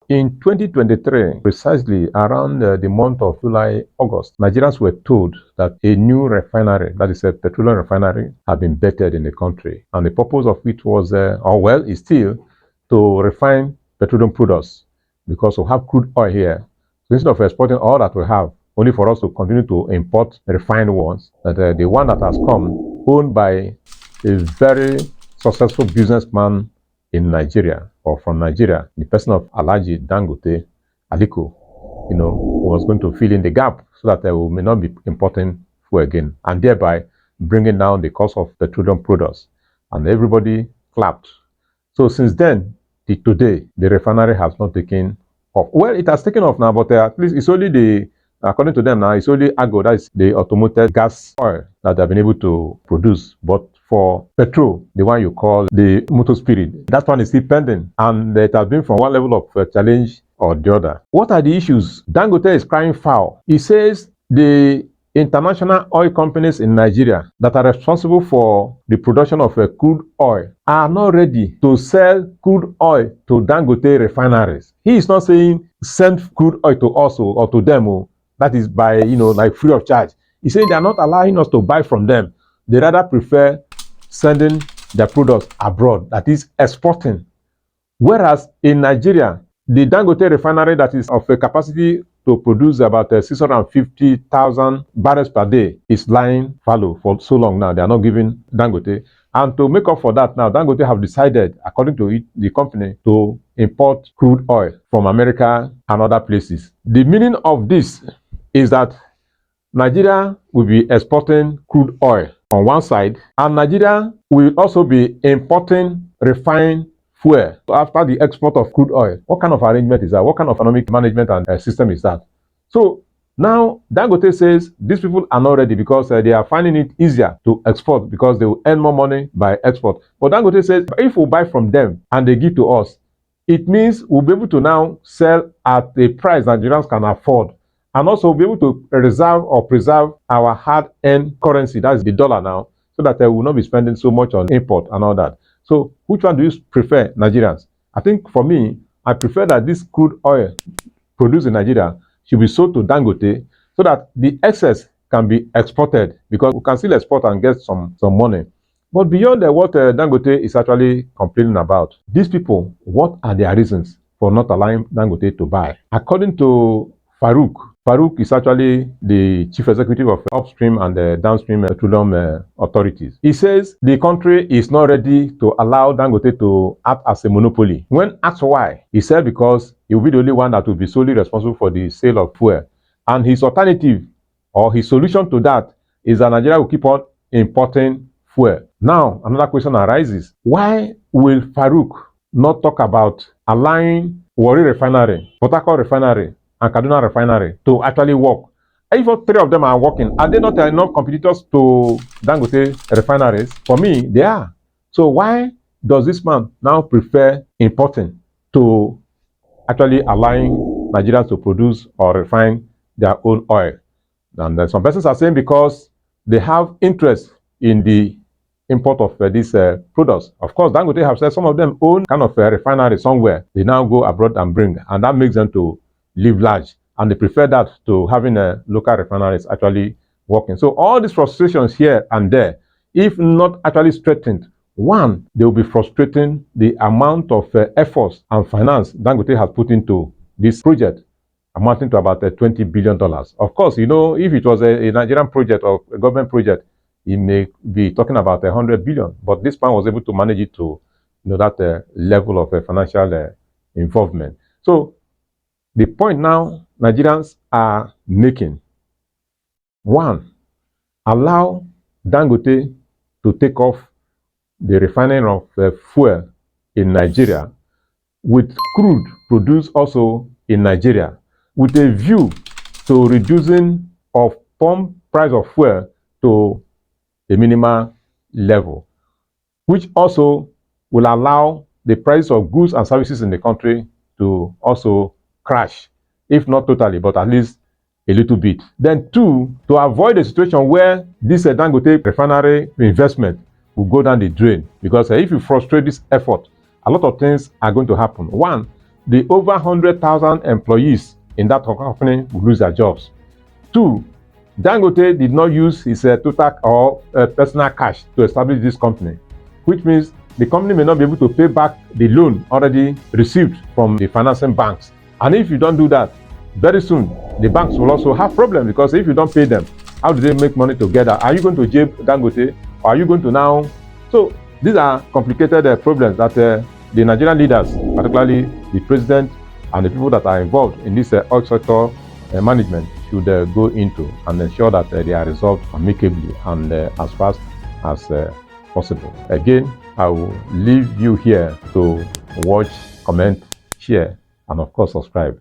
In 2023, precisely around the month of July, August, Nigerians were told that a new refinery, that is a petroleum refinery, had been bettered in the country. And the purpose of it was, is still to refine petroleum products, because we have crude oil here. So instead of exporting all that we have, only for us to continue to import refined ones, that the one that has come, owned by a very successful businessman in Nigeria, or from Nigeria, the person of Alhaji Dangote Aliko, was going to fill in the gap so that we may not be importing fuel again, and thereby bringing down the cost of petroleum products. And everybody clapped. So since then, today, the refinery has not taken off. Well, it has taken off now, but at least it's only according to them now, it's only AGO, that is the automated gas oil, that they've been able to produce. But for petrol, the one you call the motor spirit, that one is still pending, and it has been from one level of challenge or the other. What are the issues? Dangote is crying foul. He says the international oil companies in Nigeria that are responsible for the production of crude oil are not ready to sell crude oil to Dangote refineries. He is not saying send crude oil to us or to them, that is by, like free of charge. He's saying they are not allowing us to buy from them. They rather prefer sending their products abroad, that is exporting. Whereas in Nigeria, the Dangote refinery that is of a capacity to produce about 650,000 barrels per day is lying fallow for so long now. They are not giving Dangote. And to make up for that now, Dangote have decided, according to it, the company, to import crude oil from America and other places. The meaning of this is that Nigeria will be exporting crude oil on one side, and Nigeria will also be importing refined fuel after the export of crude oil. What kind of arrangement is that? What kind of economic management and system is that? So now Dangote says these people are not ready because they are finding it easier to export because they will earn more money by export. But Dangote says if we buy from them and they give to us, it means we'll be able to now sell at a price Nigerians can afford. And also be able to reserve or preserve our hard-earned currency, that is the dollar now, so that we will not be spending so much on import and all that. So which one do you prefer, Nigerians? I think for me, I prefer that this crude oil produced in Nigeria should be sold to Dangote so that the excess can be exported, because we can still export and get some money. But beyond what Dangote is actually complaining about, these people, what are their reasons for not allowing Dangote to buy? According to Farouk is actually the chief executive of upstream and downstream petroleum authorities. He says the country is not ready to allow Dangote to act as a monopoly. When asked why, he said because he will be the only one that will be solely responsible for the sale of fuel. And his alternative or his solution to that is that Nigeria will keep on importing fuel. Now, another question arises. Why will Farouk not talk about allowing Warri Refinery, Port Harcourt Refinery, and Kaduna Refinery to actually work? If all three of them are working, are they not enough competitors to Dangote refineries? For me, they are. So why does this man now prefer importing to actually allowing Nigerians to produce or refine their own oil? And some persons are saying because they have interest in the import of these products. Of course, Dangote have said some of them own kind of a refinery somewhere. They now go abroad and bring, and that makes them to live large, and they prefer that to having a local refineries actually working. So all these frustrations here and there, if not actually straightened, one, they will be frustrating the amount of efforts and finance Dangote has put into this project, amounting to about $20 billion. Of course, if it was a Nigerian project or a government project, he may be talking about 100 billion, but this man was able to manage it to that level of financial involvement. So the point now Nigerians are making: one, allow Dangote to take off the refining of fuel in Nigeria with crude produced also in Nigeria, with a view to reducing of pump price of fuel to a minimal level, which also will allow the price of goods and services in the country to also crash, if not totally, but at least a little bit. Then two, to avoid a situation where this Dangote refinery investment will go down the drain, because if you frustrate this effort, a lot of things are going to happen. One, the over 100,000 employees in that company will lose their jobs. 2, Dangote did not use his total or personal cash to establish this company, which means the company may not be able to pay back the loan already received from the financing banks. And if you don't do that, very soon the banks will also have problems, because if you don't pay them, how do they make money together? Are you going to jail Dangote, or are you going to now? So these are complicated problems that the Nigerian leaders, particularly the president and the people that are involved in this oil sector management, should go into and ensure that they are resolved amicably and as fast as possible. Again, I will leave you here to watch, comment, share, and of course subscribe.